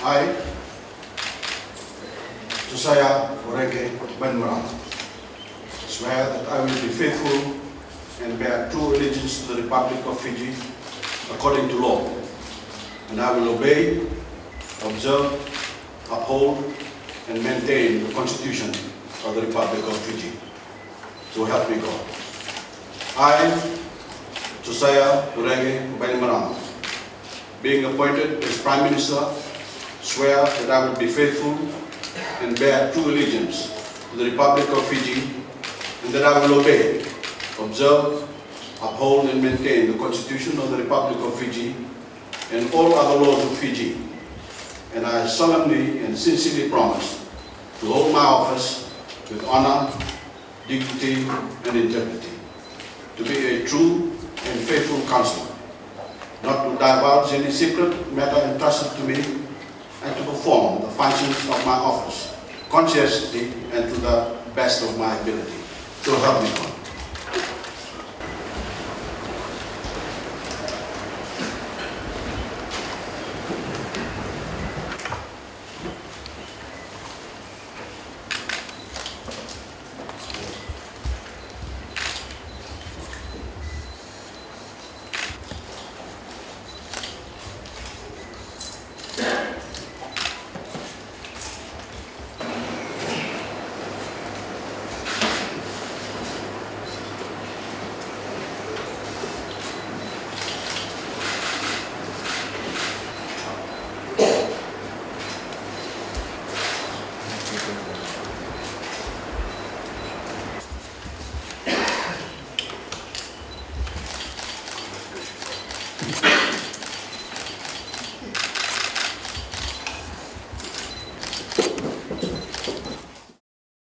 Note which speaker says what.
Speaker 1: I, Voreqe, Bainimarama, swear that I will be faithful and bear true allegiance to the Republic of Fiji according to law, and I will obey, observe, uphold, and maintain the Constitution of the Republic of Fiji. So help me God. I, Voreqe, Bainimarama, being appointed as Prime Minister, swear that I will be faithful and bear true allegiance to the Republic of Fiji, and that I will obey, observe, uphold, and maintain the Constitution of the Republic of Fiji and all other laws of Fiji. And I solemnly and sincerely promise to hold my office with honor, dignity, and integrity, to be a true and faithful counselor, not to divulge any secret matter entrusted to me, and to perform the functions of my office conscientiously and to the best of my ability. So help me God.